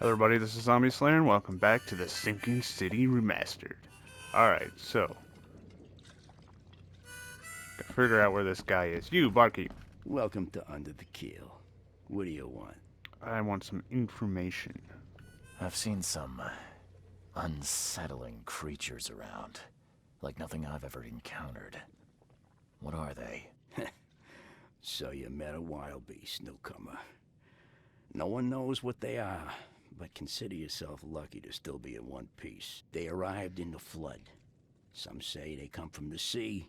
Hello everybody, this is Zombie Slayer and welcome back to the Sinking City Remastered. Alright, so gotta figure out where this guy is. You, barkeep. Welcome to Under the Keel. What do you want? I want some information. I've seen some unsettling creatures around, like nothing I've ever encountered. What are they? So you met a wild beast, newcomer. No one knows what they are, but consider yourself lucky to still be in one piece. They arrived in the flood. Some say they come from the sea.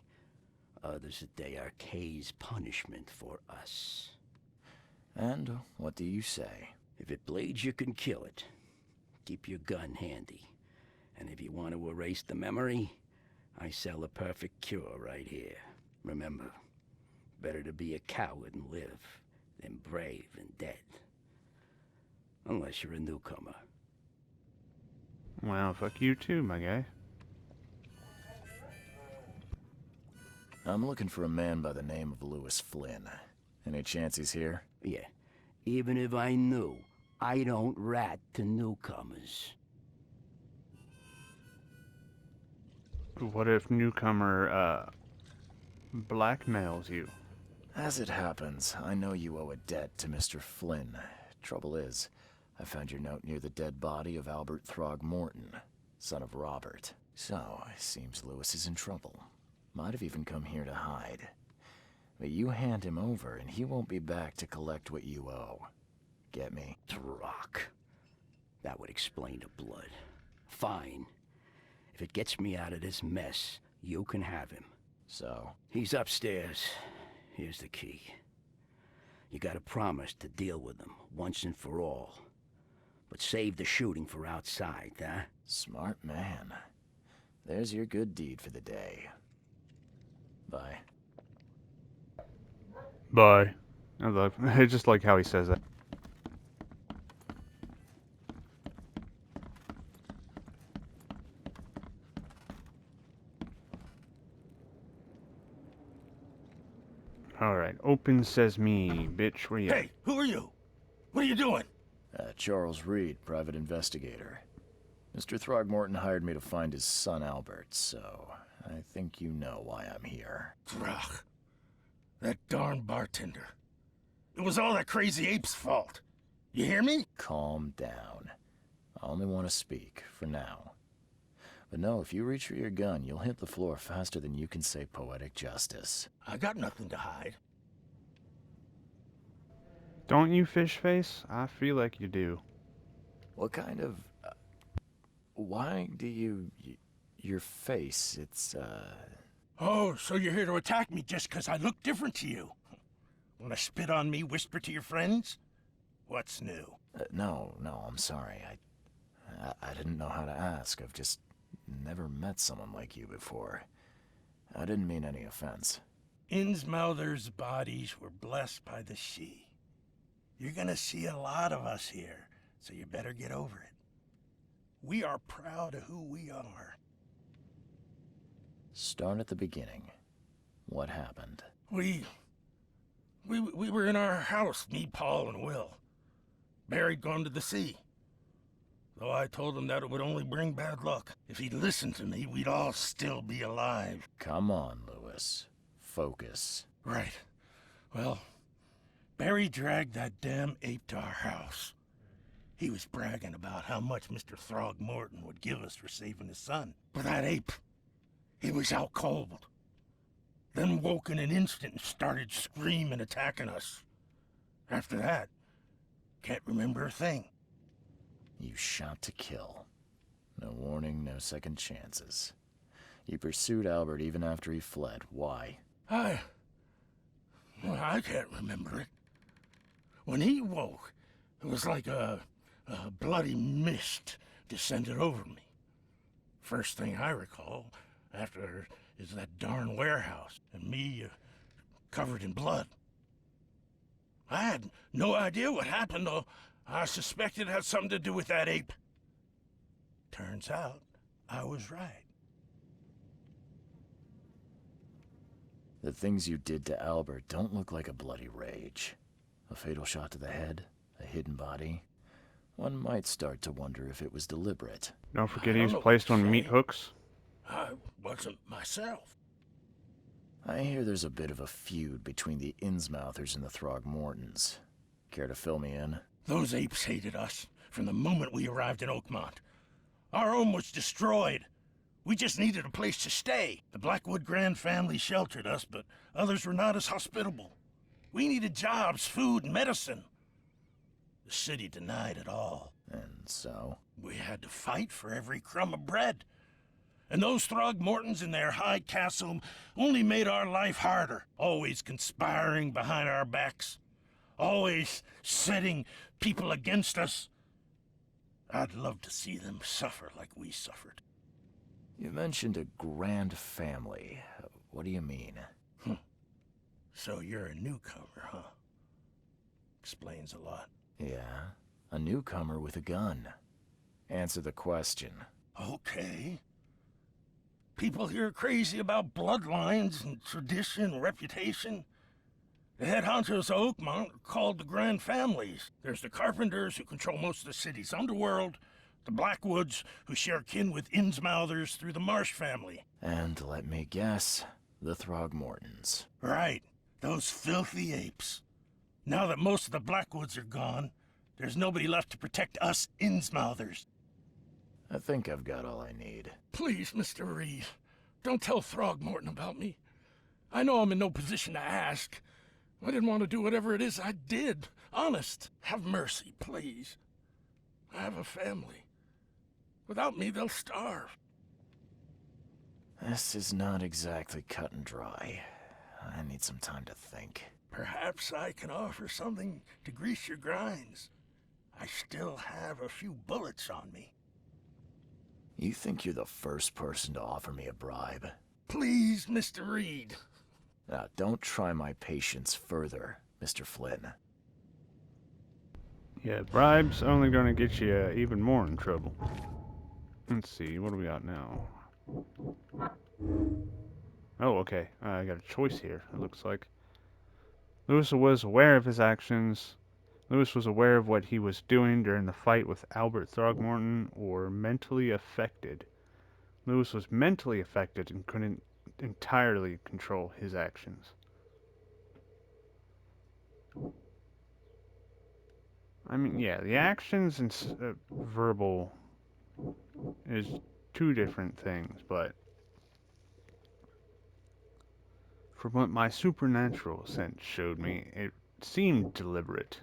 Others that they are Kay's punishment for us. And what do you say? If it bleeds, you can kill it. Keep your gun handy. And if you want to erase the memory, I sell a perfect cure right here. Remember, better to be a coward and live than brave and dead. Unless you're a newcomer. Well, fuck you too, my guy. I'm looking for a man by the name of Lewis Flynn. Any chance he's here? Yeah, even if I knew, I don't rat to newcomers. What if newcomer, blackmails you? As it happens, I know you owe a debt to Mr. Flynn. Trouble is, I found your note near the dead body of Albert Throgmorton, son of Robert. So, it seems Lewis is in trouble. Might have even come here to hide. But you hand him over and he won't be back to collect what you owe. Get me? Throck. That would explain the blood. Fine. If it gets me out of this mess, you can have him. So? He's upstairs. Here's the key. You gotta promise to deal with him, once and for all. But save the shooting for outside, huh? Smart man. There's your good deed for the day. Bye. Bye. I just like how he says that. Alright, open sesame, bitch, where you at? Hey, who are you? What are you doing? Charles Reed, private investigator. Mr. Throgmorton hired me to find his son Albert, so I think you know why I'm here. Throg. That darn bartender. It was all that crazy ape's fault. You hear me? Calm down. I only want to speak, for now. But no, if you reach for your gun, you'll hit the floor faster than you can say poetic justice. I got nothing to hide. Don't you, fish face? I feel like you do. What kind of... why do you... your face, it's, Oh, so you're here to attack me just 'cause I look different to you? Wanna spit on me, whisper to your friends? What's new? no, I'm sorry. I didn't know how to ask. I've just never met someone like you before. I didn't mean any offense. Innsmouthers' bodies were blessed by the sea. You're gonna see a lot of us here, so you better get over it. We are proud of who we are. Start at the beginning. What happened? We were in our house, me, Paul, and Will. Barry'd gone to the sea. Though I told him that it would only bring bad luck. If he'd listened to me, we'd all still be alive. Come on, Lewis. Focus. Right. Well, Barry dragged that damn ape to our house. He was bragging about how much Mr. Throgmorton would give us for saving his son. But that ape, he was out cold. Then woke in an instant and started screaming, attacking us. After that, can't remember a thing. You shot to kill. No warning, no second chances. You pursued Albert even after he fled. Why? I can't remember it. When he woke, it was like a bloody mist descended over me. First thing I recall after is that darn warehouse and me covered in blood. I had no idea what happened, though. I suspected it had something to do with that ape. Turns out, I was right. The things you did to Albert don't look like a bloody rage. A fatal shot to the head, a hidden body. One might start to wonder if it was deliberate. Don't forget I he don't was know what placed to on meat say. hooks. I wasn't myself. I hear there's a bit of a feud between the Innsmouthers and the Throgmortons. Care to fill me in? Those apes hated us from the moment we arrived in Oakmont. Our home was destroyed. We just needed a place to stay. The Blackwood Grand family sheltered us, but others were not as hospitable. We needed jobs, food, and medicine. The city denied it all. And so? We had to fight for every crumb of bread. And those Throgmortons in their high castle only made our life harder, always conspiring behind our backs, always setting people against us. I'd love to see them suffer like we suffered. You mentioned a grand family. What do you mean? So you're a newcomer, huh? Explains a lot. Yeah, a newcomer with a gun. Answer the question. Okay. People here are crazy about bloodlines and tradition and reputation. The head honchos of Oakmont are called the Grand Families. There's the Carpenters, who control most of the city's underworld, the Blackwoods, who share kin with Innsmouthers through the Marsh family. And let me guess, the Throgmortons. Right, those filthy apes. Now that most of the Blackwoods are gone, there's nobody left to protect us Innsmouthers. I think I've got all I need. Please, Mr. Reed, don't tell Throgmorton about me. I know I'm in no position to ask. I didn't want to do whatever it is I did. Honest, have mercy, please. I have a family. Without me, they'll starve. This is not exactly cut and dry. I need some time to think. Perhaps I can offer something to grease your grinds. I still have a few bullets on me. You think you're the first person to offer me a bribe? Please, Mr. Reed. Now, don't try my patience further, Mr. Flynn. Yeah, bribes only gonna get you even more in trouble. Let's see, what do we got now? Oh, okay. I got a choice here, it looks like. Lewis was aware of his actions. Lewis was aware of what he was doing during the fight with Albert Throgmorton, or mentally affected. Lewis was mentally affected and couldn't entirely control his actions. I mean, yeah, the actions and verbal is two different things, but from what my supernatural sense showed me, it seemed deliberate.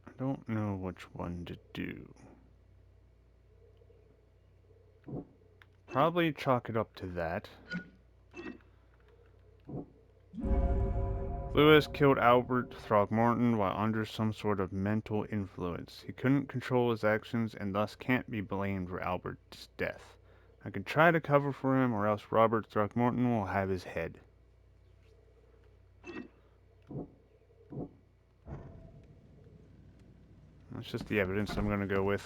I don't know which one to do. Probably chalk it up to that. Lewis killed Albert Throgmorton while under some sort of mental influence. He couldn't control his actions and thus can't be blamed for Albert's death. I can try to cover for him, or else Robert Throckmorton will have his head. That's just the evidence I'm going to go with.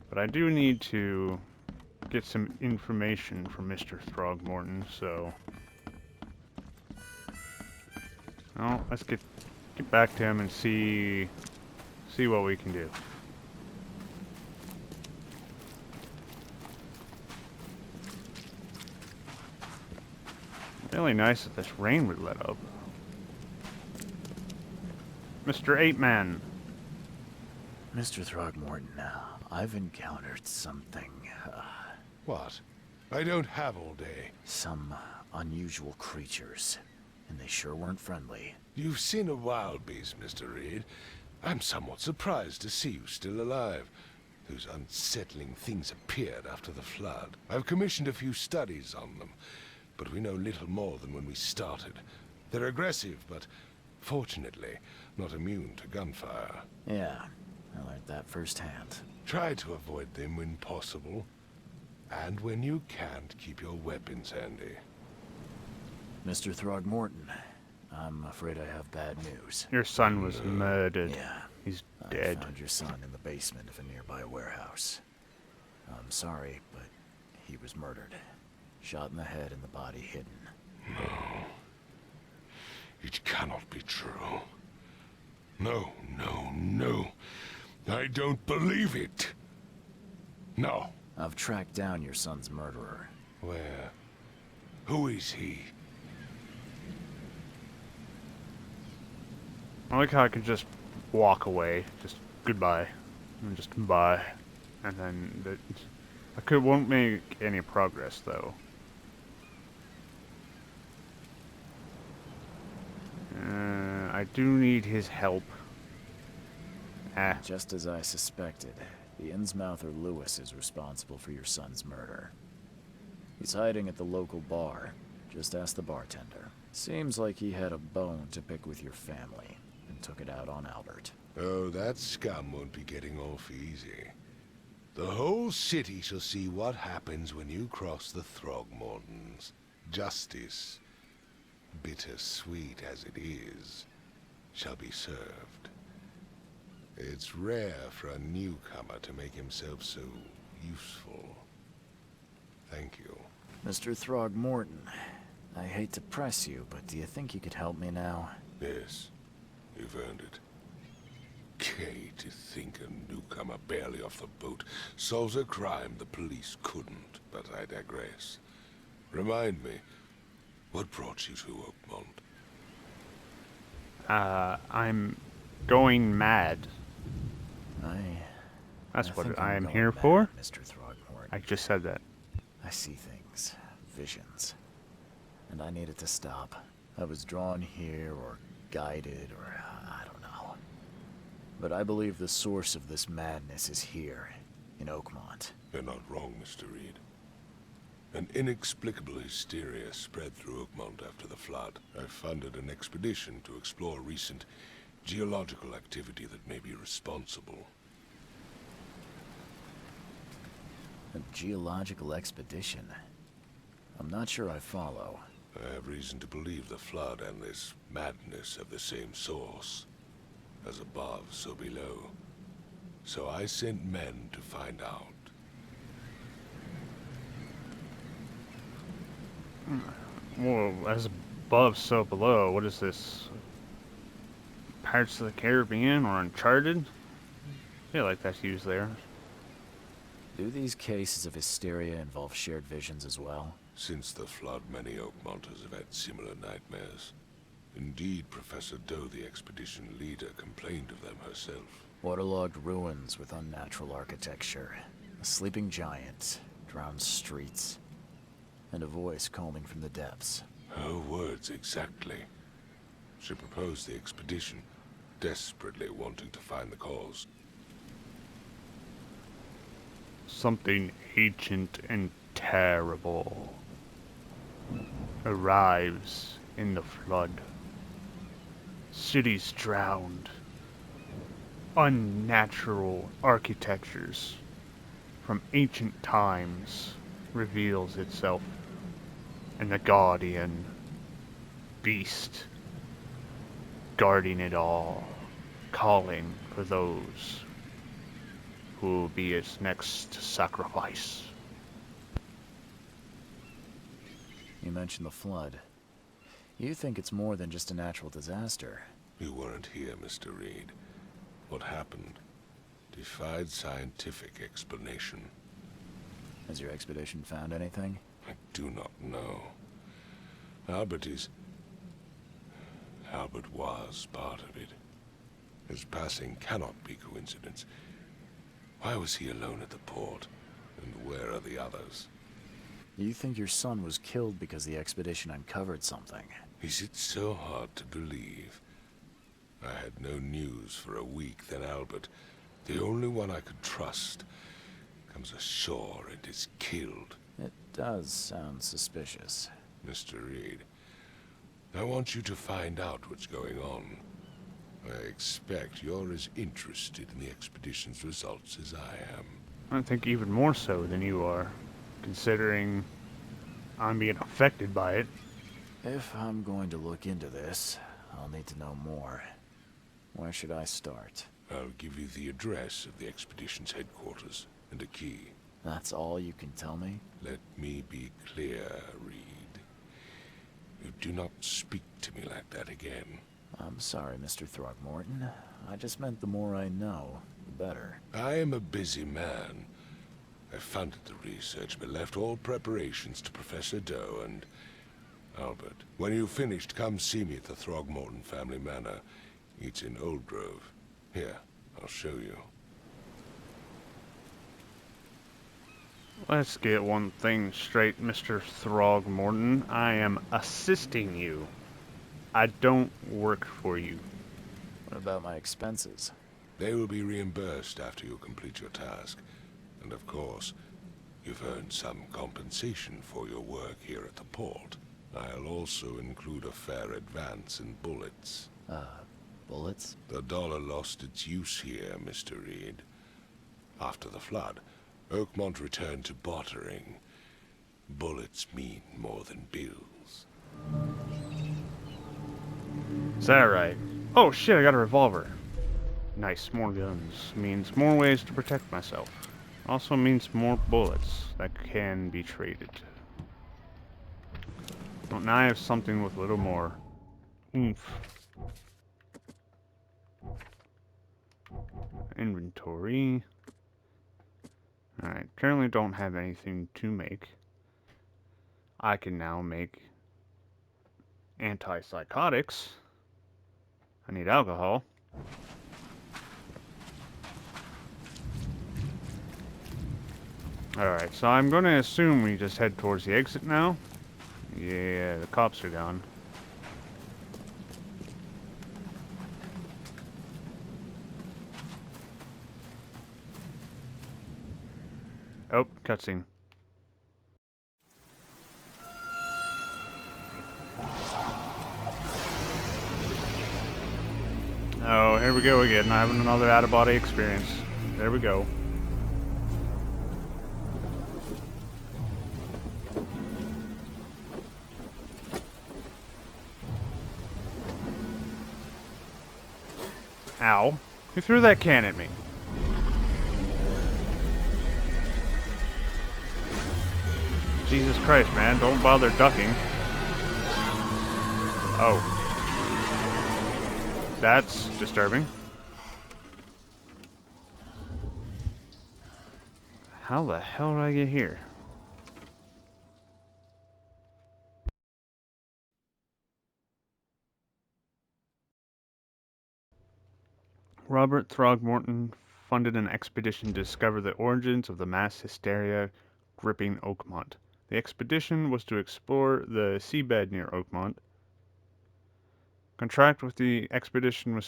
But I do need to get some information from Mr. Throgmorton, so... Well, let's get back to him and see what we can do. Really nice that this rain would let up. Mr. Ape-Man. Mr. Throgmorton, I've encountered something, What? I don't have all day. some unusual creatures, and they sure weren't friendly. You've seen a wild beast, Mr. Reed. I'm somewhat surprised to see you still alive. Those unsettling things appeared after the flood. I've commissioned a few studies on them, but we know little more than when we started. They're aggressive, but fortunately not immune to gunfire. Yeah, I learned that firsthand. Try to avoid them when possible. And when you can't, keep your weapons handy. Mr. Throgmorton, I'm afraid I have bad news. Your son was murdered. Yeah, He's I dead. found your son in the basement of a nearby warehouse. I'm sorry, but he was murdered. Shot in the head and the body hidden. No. It cannot be true. No, no, no. I don't believe it. No. I've tracked down your son's murderer. Where? Who is he? I like how I could just walk away, just goodbye, and just bye, and then won't make any progress though. I do need his help. Just as I suspected, the Innsmouther Lewis is responsible for your son's murder. He's hiding at the local bar. Just ask the bartender. Seems like he had a bone to pick with your family, and took it out on Albert. Oh, that scum won't be getting off easy. The whole city shall see what happens when you cross the Throgmortons. Justice, bitter-sweet as it is, shall be served. It's rare for a newcomer to make himself so useful. Thank you. Mr. Throgmorton, I hate to press you, but do you think you could help me now? Yes, you've earned it. Gay to think a newcomer barely off the boat solves a crime the police couldn't, but I digress. Remind me, what brought you to Oakmont? I'm going mad. That's I what think I I'm am going here mad, for. Mr. Throgmorton. I just said that. I see things, visions, and I needed to stop. I was drawn here, or guided, or I don't know. But I believe the source of this madness is here, in Oakmont. You're not wrong, Mr. Reed. An inexplicable hysteria spread through Oakmont after the flood. I funded an expedition to explore recent geological activity that may be responsible. A geological expedition? I'm not sure I follow. I have reason to believe the flood and this madness have the same source. As above, so below. So I sent men to find out. Well, as above, so below. What is this? Pirates of the Caribbean or Uncharted? I feel like that's used there. Do these cases of hysteria involve shared visions as well? Since the flood, many Oakmonters have had similar nightmares. Indeed, Professor Doe, the expedition leader, complained of them herself. Waterlogged ruins with unnatural architecture, a sleeping giant, drowned streets, and a voice calling from the depths. Her words exactly. She proposed the expedition, desperately wanting to find the cause. Something ancient and terrible arrives in the flood. Cities drowned. Unnatural architectures from ancient times reveals itself, and the guardian beast guarding it all, calling for those who will be its next sacrifice. You mentioned the flood. You think it's more than just a natural disaster. You weren't here, Mr. Reed. What happened defied scientific explanation. Has your expedition found anything? I do not know. Albert was part of it. His passing cannot be coincidence. Why was he alone at the port? And where are the others? You think your son was killed because the expedition uncovered something? Is it so hard to believe? I had no news for a week, then Albert, the only one I could trust, comes ashore and is killed. It does sound suspicious. Mr. Reed, I want you to find out what's going on. I expect you're as interested in the expedition's results as I am. I think even more so than you are, considering I'm being affected by it. If I'm going to look into this, I'll need to know more. Where should I start? I'll give you the address of the expedition's headquarters and a key. That's all you can tell me? Let me be clear, Reed. You do not speak to me like that again. I'm sorry, Mr. Throgmorton. I just meant the more I know, the better. I am a busy man. I funded the research, but left all preparations to Professor Doe and Albert. When you've finished, come see me at the Throgmorton family manor. It's in Old Grove. Here, I'll show you. Let's get one thing straight, Mr. Throgmorton. I am assisting you. I don't work for you. What about my expenses? They will be reimbursed after you complete your task. And of course, you've earned some compensation for your work here at the port. I'll also include a fair advance in bullets. Bullets? The dollar lost its use here, Mr. Reed. After the flood, Oakmont returned to bartering. Bullets mean more than bills. Is that right? Oh shit, I got a revolver. Nice, more guns. Means more ways to protect myself. Also means more bullets that can be traded. Well, now I have something with a little more oomph. Inventory. Alright, currently don't have anything to make. I can now make antipsychotics. I need alcohol. Alright, so I'm going to assume we just head towards the exit now. Yeah, the cops are gone. Oh, cutscene. Oh, here we go again. I'm having another out-of-body experience. There we go. Ow. Who threw that can at me? Jesus Christ, man. Don't bother ducking. Oh. That's disturbing. How the hell did I get here? Robert Throgmorton funded an expedition to discover the origins of the mass hysteria gripping Oakmont. The expedition was to explore the seabed near Oakmont. Contact with the expedition was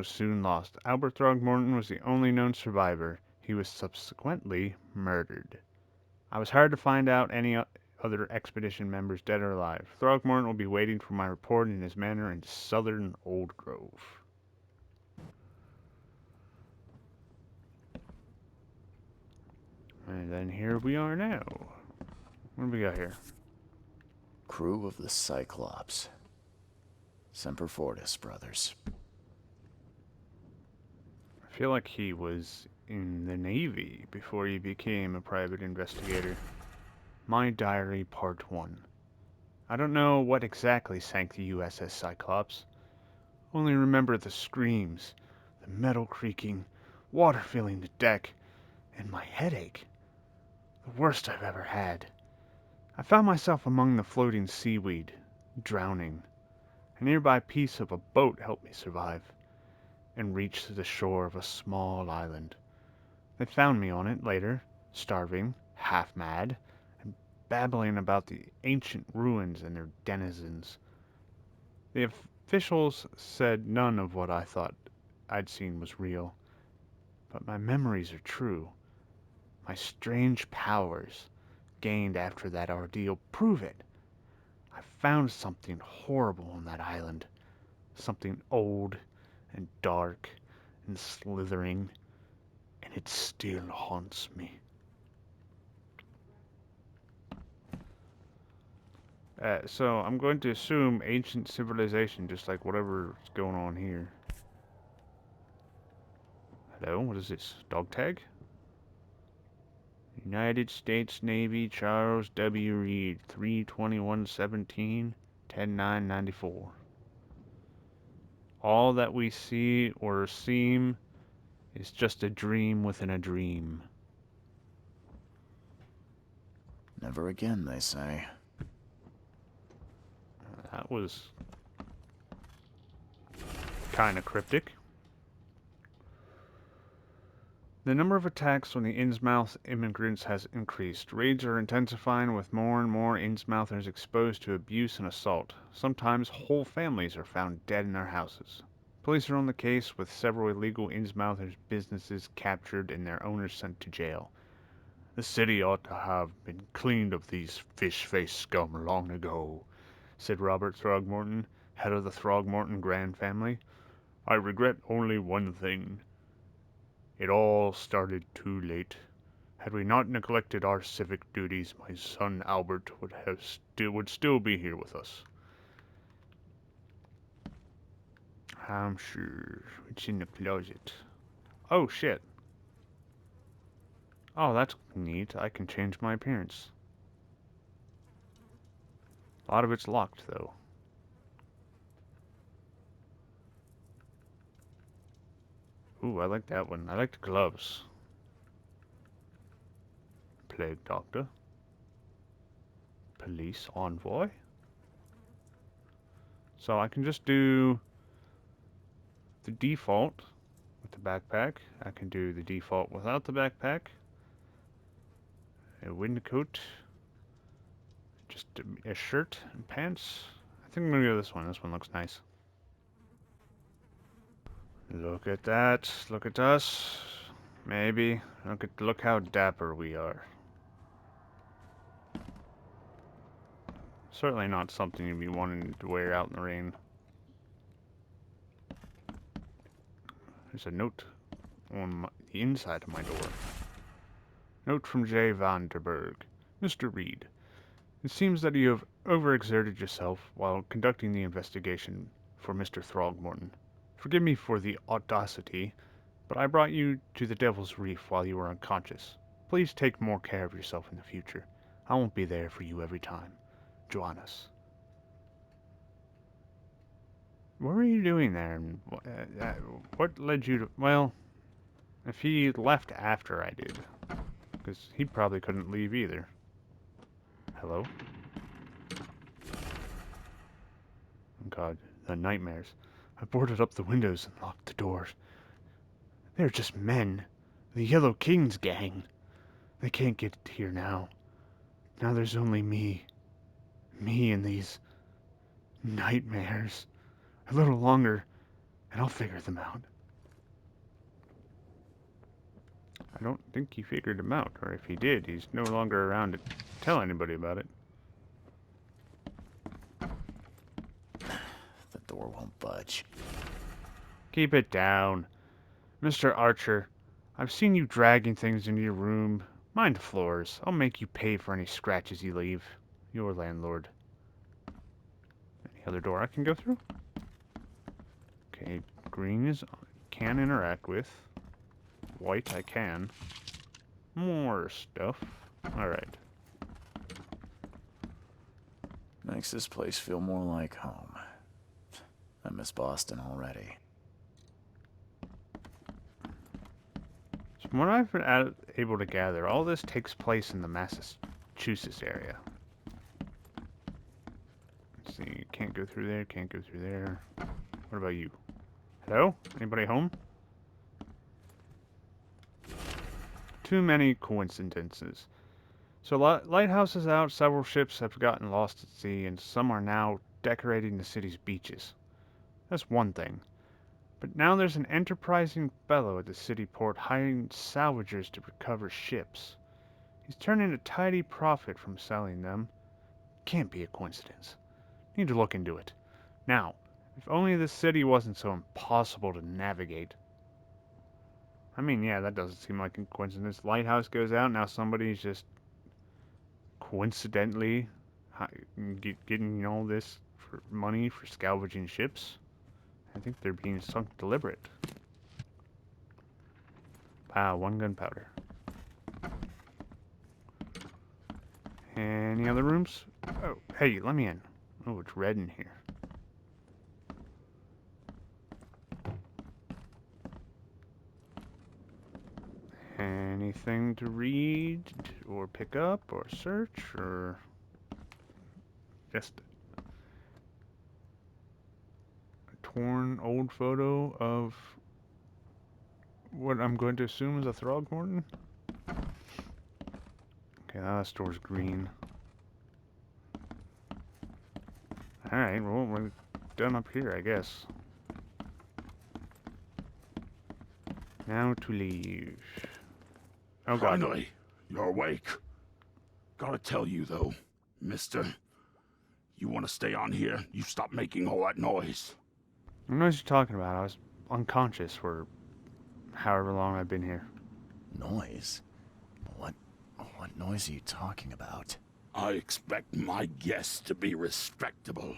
soon lost. Albert Throgmorton was the only known survivor. He was subsequently murdered. I was hard to find out any other expedition members, dead or alive. Throgmorton will be waiting for my report in his manor in southern Old Grove. And then here we are now. What do we got here? Crew of the Cyclops. Semper Fortis, brothers. I feel like he was in the Navy before he became a private investigator. My Diary, Part 1. I don't know what exactly sank the USS Cyclops. Only remember the screams, the metal creaking, water filling the deck, and my headache. The worst I've ever had. I found myself among the floating seaweed, drowning. A nearby piece of a boat helped me survive, and reach the shore of a small island. They found me on it later, starving, half mad, and babbling about the ancient ruins and their denizens. The officials said none of what I thought I'd seen was real, but my memories are true. My strange powers, gained after that ordeal, prove it. I found something horrible on that island, something old and dark and slithering, and it still haunts me. So I'm going to assume ancient civilization, just like whatever's going on here. Hello, what is this? Dog tag? United States Navy, Charles W. Reed, 3/21/17, 10/9/94. All that we see or seem is just a dream within a dream. Never again, they say. That was kind of cryptic. The number of attacks on the Innsmouth immigrants has increased. Raids are intensifying with more and more Innsmouthers exposed to abuse and assault. Sometimes whole families are found dead in their houses. Police are on the case with several illegal Innsmouthers' businesses captured and their owners sent to jail. The city ought to have been cleaned of these fish-faced scum long ago, said Robert Throgmorton, head of the Throgmorton Grand family. I regret only one thing. It all started too late. Had we not neglected our civic duties, my son Albert would still be here with us. I'm sure it's in the closet. Oh shit. Oh, that's neat. I can change my appearance. A lot of it's locked, though. Ooh, I like that one. I like the gloves. Plague Doctor. Police Envoy. So I can just do the default with the backpack. I can do the default without the backpack. A windcoat. Just a shirt and pants. I think I'm gonna go this one. This one looks nice. Look at that. Look at us. Maybe. Look how dapper we are. Certainly not something you'd be wanting to wear out in the rain. There's a note on the inside of my door. Note from J. Vanderberg. Mr. Reed, it seems that you have overexerted yourself while conducting the investigation for Mr. Throgmorton. Forgive me for the audacity, but I brought you to the Devil's Reef while you were unconscious. Please take more care of yourself in the future. I won't be there for you every time. Joannes. What were you doing there? And what led you to... Well, if he left after I did, because he probably couldn't leave either. Hello? Oh God, the nightmares. I boarded up the windows and locked the doors. They're just men. The Yellow King's gang. They can't get here now. Now there's only me. Me and these nightmares. A little longer, and I'll figure them out. I don't think he figured them out, or if he did, he's no longer around to tell anybody about it. The door won't budge. Keep it down. Mr. Archer, I've seen you dragging things into your room. Mind the floors. I'll make you pay for any scratches you leave. Your landlord. Any other door I can go through? Okay, green is can interact with. White I can. More stuff. Alright. Makes this place feel more like home. I miss Boston already. From what I've been able to gather, all this takes place in the Massachusetts area. Let's see, can't go through there, can't go through there. What about you? Hello? Anybody home? Too many coincidences. So lighthouse is out, several ships have gotten lost at sea, and some are now decorating the city's beaches. That's one thing. But now there's an enterprising fellow at the city port hiring salvagers to recover ships. He's turning a tidy profit from selling them. Can't be a coincidence. Need to look into it. Now, if only the city wasn't so impossible to navigate. I mean, yeah, that doesn't seem like a coincidence. Lighthouse goes out, now somebody's just coincidentally getting all this for money for salvaging ships. I think they're being sunk deliberate. Wow, one gunpowder. Any other rooms? Oh, hey, let me in. Oh, it's red in here. Anything to read or pick up or search or just a torn old photo of what I'm going to assume is a Throgmorton? Okay, now that store's green. Alright, well, we're done up here, I guess. Now to leave. Oh god. Finally, you're awake. Gotta tell you, though, mister, you want to stay on here? You stop making all that noise. What noise you talking about? I was unconscious for however long I've been here. Noise? What noise are you talking about? I expect my guests to be respectable.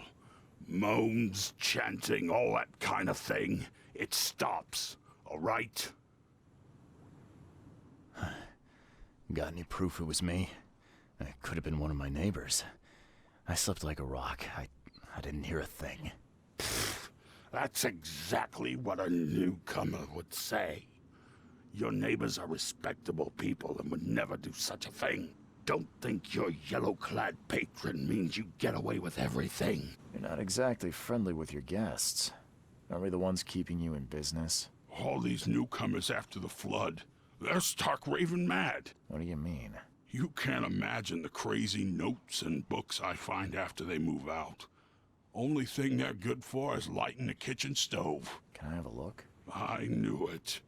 Moans, chanting, all that kind of thing. It stops, all right? Got any proof it was me? It could have been one of my neighbors. I slept like a rock. I didn't hear a thing. That's exactly what a newcomer would say. Your neighbors are respectable people and would never do such a thing. Don't think your yellow-clad patron means you get away with everything. You're not exactly friendly with your guests. Are we the ones keeping you in business? All these newcomers after the flood, they're stark raving mad. What do you mean? You can't imagine the crazy notes and books I find after they move out. Only thing they're good for is lighting the kitchen stove. Can I have a look? I knew it.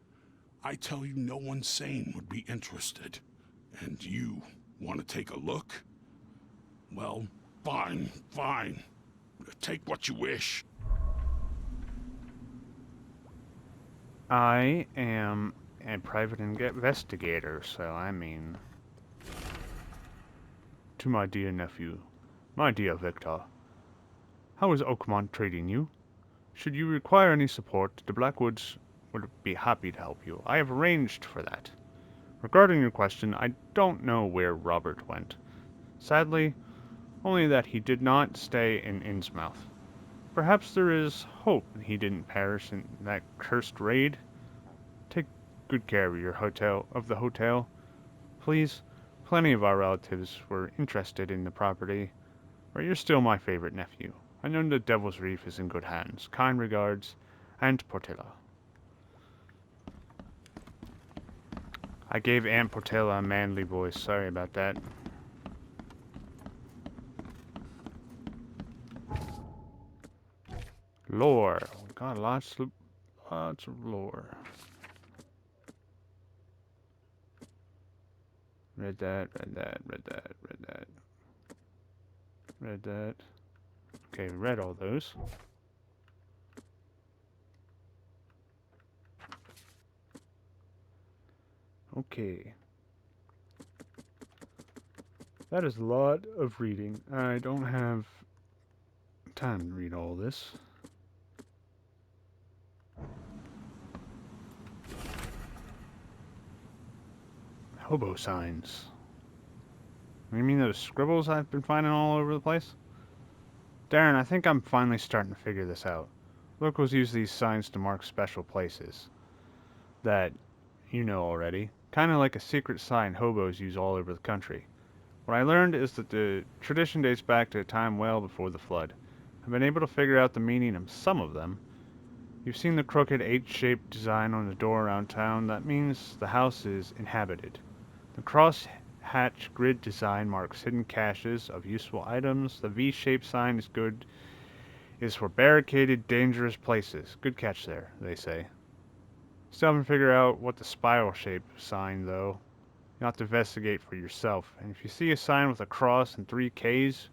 I tell you, no one sane would be interested. And you want to take a look? Well, fine, fine. Take what you wish. I am a private investigator, so I mean... To my dear nephew, my dear Victor, how is Oakmont treating you? Should you require any support, the Blackwoods would be happy to help you. I have arranged for that. Regarding your question, I don't know where Robert went. Sadly, only that he did not stay in Innsmouth. Perhaps there is hope he didn't perish in that cursed raid. Take good care of the hotel. Please, plenty of our relatives were interested in the property, but you're still my favorite nephew. I know the Devil's Reef is in good hands. Kind regards, Aunt Portilla. I gave Aunt Portilla a manly voice. Sorry about that. Lore. We got lots of lore. Read that, read that, read that, read that. Read that. Okay, read all those. Okay. That is a lot of reading. I don't have time to read all this. Hobo signs. You mean those scribbles I've been finding all over the place? Darren, I think I'm finally starting to figure this out. Locals use these signs to mark special places that you know already. Kind of like a secret sign hobos use all over the country. What I learned is that the tradition dates back to a time well before the flood. I've been able to figure out the meaning of some of them. You've seen the crooked H-shaped design on the door around town. That means the house is inhabited. The cross-hatch grid design marks hidden caches of useful items. The V-shaped sign is for barricaded, dangerous places. Good catch there, they say. Still haven't figured out what the spiral-shaped sign, though. You'll have to investigate for yourself. And if you see a sign with a cross and 3 Ks,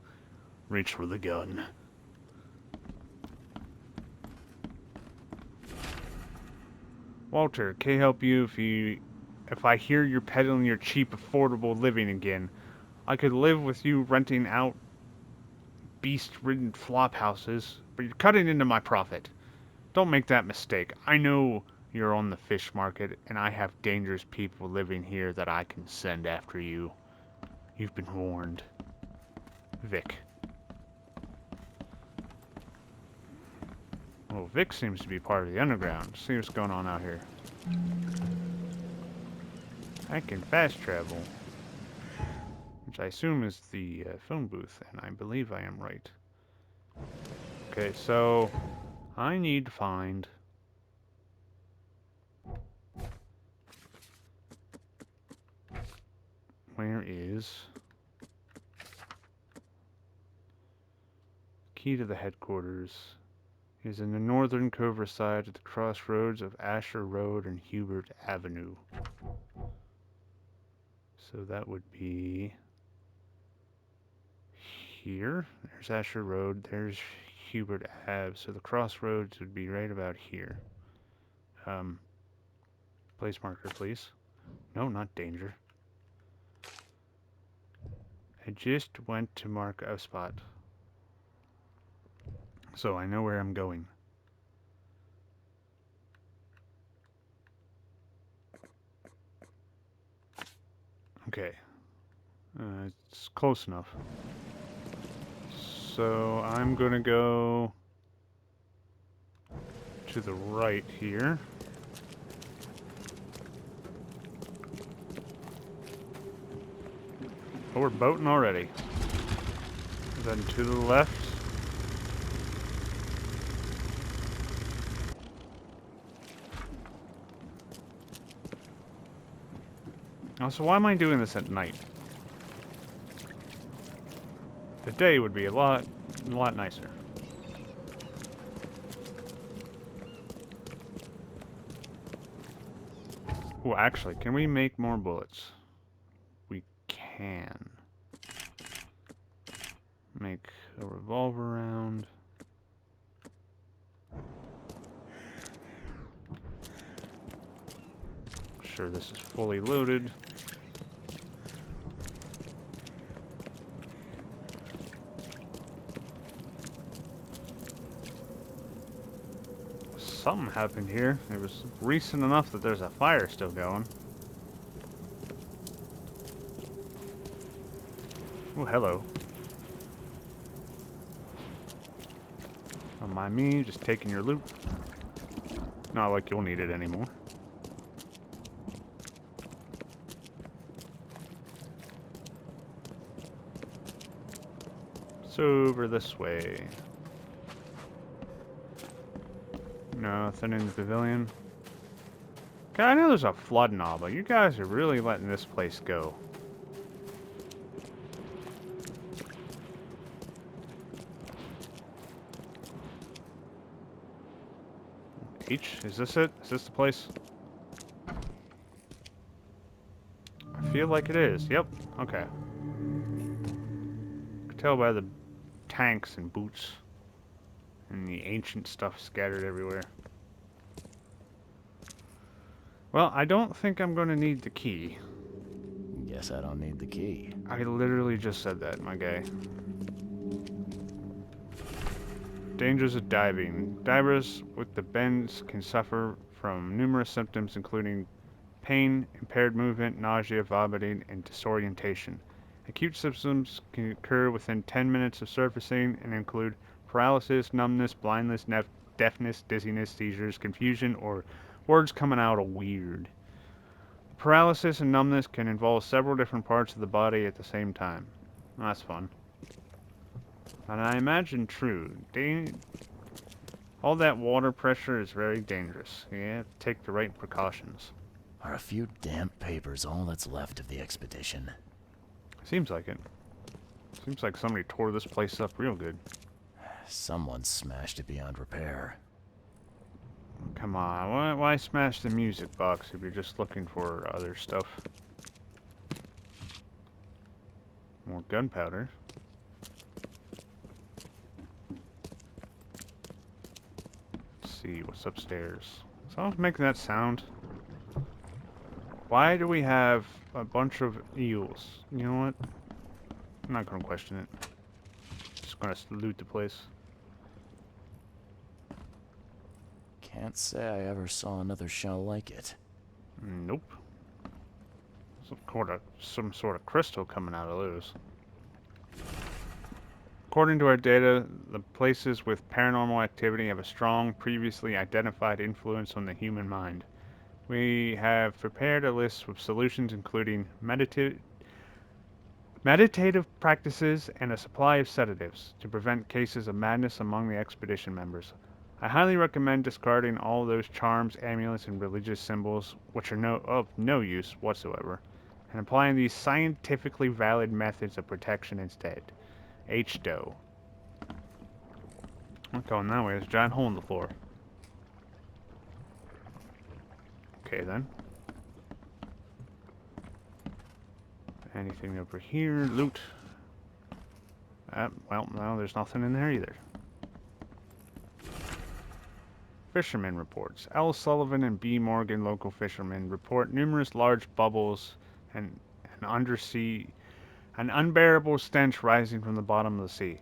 reach for the gun. Walter, can I help you if I hear you're peddling your cheap, affordable living again? I could live with you renting out beast-ridden flop houses, but you're cutting into my profit. Don't make that mistake. I know you're on the fish market, and I have dangerous people living here that I can send after you. You've been warned. Vic. Well, Vic seems to be part of the underground. See what's going on out here. I can fast travel. Which I assume is the phone booth, and I believe I am right. Okay, so I need to find... Where is... Key to the headquarters is in the northern covert side at the crossroads of Asher Road and Hubert Avenue. So that would be here. There's Asher Road. There's Hubert Ave. So the crossroads would be right about here. Place marker, please. No, not danger. I just went to mark a spot. So I know where I'm going. Okay. It's close enough. So I'm gonna go to the right here. Oh, we're boating already. Then to the left. Also, why am I doing this at night? The day would be a lot nicer. Oh, actually, can we make more bullets? We can. Make a revolver round. Sure, this is fully loaded. Something happened here. It was recent enough that there's a fire still going. Oh, hello. Don't mind me, just taking your loot. Not like you'll need it anymore. It's over this way. Nothing in the pavilion. Okay, I know there's a flood now, but you guys are really letting this place go. H, is this it? Is this the place? I feel like it is. Yep. Okay. I can tell by the tanks and boots and the ancient stuff scattered everywhere. Well, I don't think I'm going to need the key. Guess I don't need the key. I literally just said that, my guy. Dangers of diving. Divers with the bends can suffer from numerous symptoms including pain, impaired movement, nausea, vomiting, and disorientation. Acute symptoms can occur within 10 minutes of surfacing and include paralysis, numbness, blindness, deafness, dizziness, seizures, confusion, or words coming out weird. Paralysis and numbness can involve several different parts of the body at the same time. That's fun. And I imagine true. All that water pressure is very dangerous. You have to take the right precautions. Are a few damp papers all that's left of the expedition? Seems like it. Seems like somebody tore this place up real good. Someone smashed it beyond repair. Come on, why smash the music box if you're just looking for other stuff? More gunpowder. Let's see what's upstairs. Is someone making that sound? Why do we have a bunch of eels? You know what? I'm not gonna question it. Just gonna loot the place. Can't say I ever saw another shell like it. Nope. Some sort of crystal coming out of those. According to our data, the places with paranormal activity have a strong, previously identified influence on the human mind. We have prepared a list with solutions including meditative practices and a supply of sedatives to prevent cases of madness among the expedition members. I highly recommend discarding all those charms, amulets, and religious symbols which are of no use whatsoever, and applying these scientifically valid methods of protection instead. H. Doe. I'm going that way. There's a giant hole in the floor. Okay, then. Anything over here? Loot. Well, no, there's nothing in there either. Fisherman reports. L. Sullivan and B. Morgan, local fishermen, report numerous large bubbles and an unbearable stench rising from the bottom of the sea.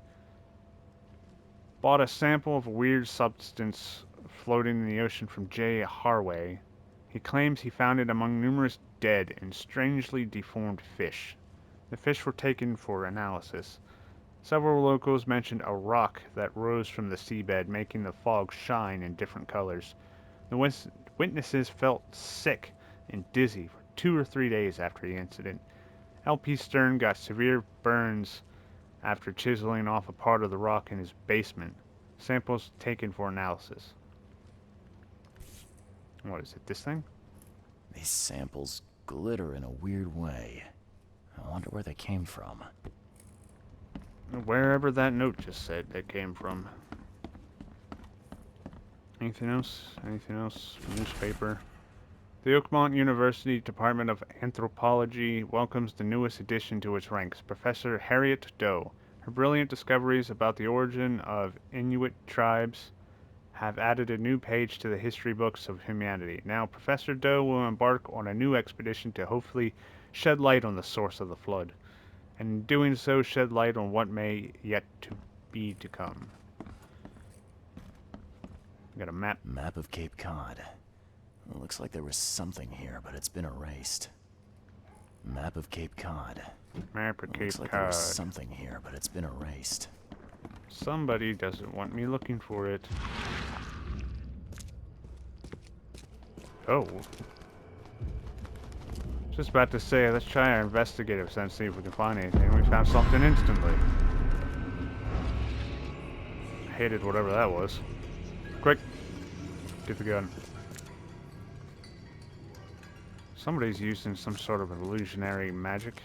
Bought a sample of a weird substance floating in the ocean from J. Harway. He claims he found it among numerous dead and strangely deformed fish. The fish were taken for analysis. Several locals mentioned a rock that rose from the seabed, making the fog shine in different colors. The witnesses felt sick and dizzy for 2 or 3 days after the incident. L.P. Stern got severe burns after chiseling off a part of the rock in his basement. Samples taken for analysis. What is it, this thing? These samples glitter in a weird way. I wonder where they came from. Wherever that note just said they came from. Anything else? Anything else? Newspaper. The Oakmont University Department of Anthropology welcomes the newest addition to its ranks, Professor Harriet Doe. Her brilliant discoveries about the origin of Inuit tribes have added a new page to the history books of humanity. Now, Professor Doe will embark on a new expedition to hopefully shed light on the source of the flood, and in doing so shed light on what may yet to be to come. Got a map. Map of Cape Cod. It looks like there was something here, but it's been erased. Map of Cape Cod. Map of Cape Looks like there was Cod. something here, but it's been erased. Somebody doesn't want me looking for it. Oh. Just about to say, let's try our investigative sense, see if we can find anything. We found something instantly. Hated whatever that was. Quick! Get the gun. Somebody's using some sort of illusionary magic.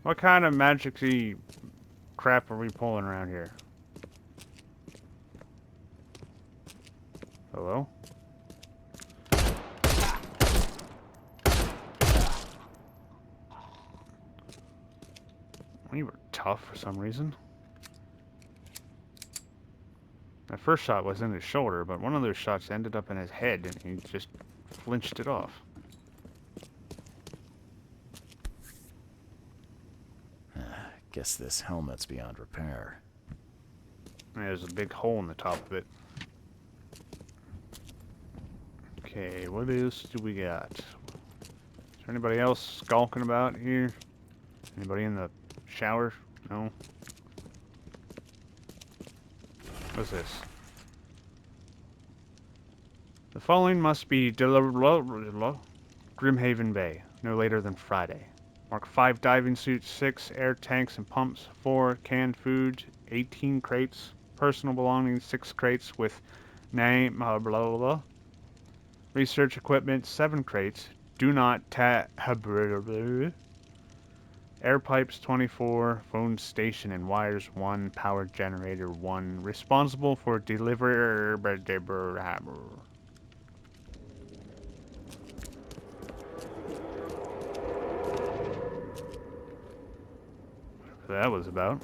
What kind of magic-y crap are we pulling around here? Hello? You were tough for some reason. That first shot was in his shoulder, but one of those shots ended up in his head and he just flinched it off. Guess this helmet's beyond repair. There's a big hole in the top of it. Okay, what else do we got? Is there anybody else skulking about here? Anybody in the shower? No? What's this? The following must be Grimhaven Bay, no later than Friday. Mark 5 diving suits, 6 air tanks and pumps, 4 canned food, 18 crates, personal belongings, 6 crates with name, blah blah blah. Research equipment, 7 crates. Do not air pipes 24, phone station and wires 1, power generator 1. Responsible for delivery. That was about.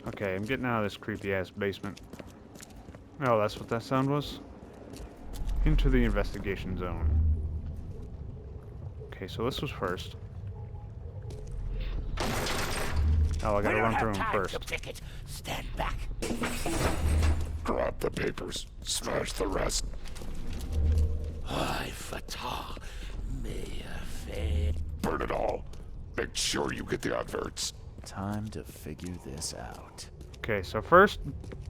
Okay, I'm getting out of this creepy ass basement. Oh, that's what that sound was? Into the investigation zone. Okay, so this was first. Oh, I gotta run through them first. Stand back. Grab the papers. Smash the rest. I fatah. Mea fed Burn it all. Make sure you get the adverts. Time to figure this out. Okay, so first,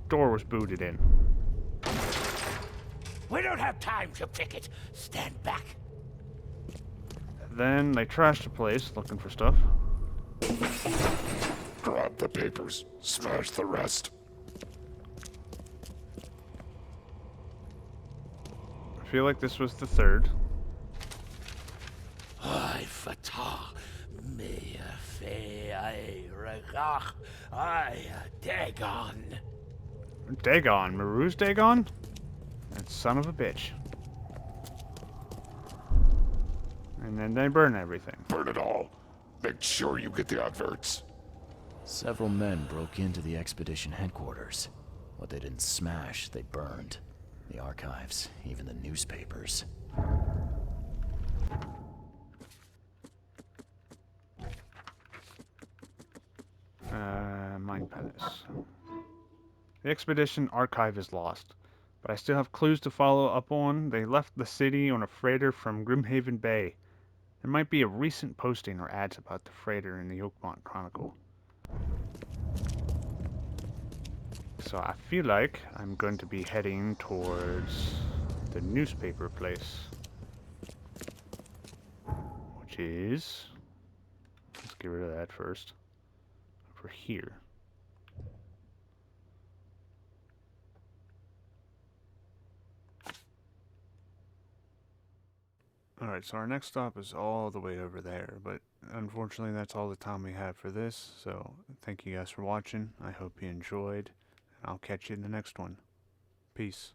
door was booted in. We don't have time to pick it. Stand back. Then they trashed the place looking for stuff. Grab the papers. Smash the rest. I feel like this was the third. I fatah me fe I regach I Dagon. Dagon. Maru's Dagon? That son of a bitch. And then they burn everything. Burn it all. Make sure you get the adverts. Several men broke into the expedition headquarters. What they didn't smash, they burned. The archives, even the newspapers. Mine Palace. The expedition archive is lost, but I still have clues to follow up on. They left the city on a freighter from Grimhaven Bay. There might be a recent posting or ads about the freighter in the Oakmont Chronicle. So I feel like I'm going to be heading towards the newspaper place. Which is... let's get rid of that first. Over here. Alright, so our next stop is all the way over there, but unfortunately that's all the time we have for this, so thank you guys for watching. I hope you enjoyed, and I'll catch you in the next one. Peace.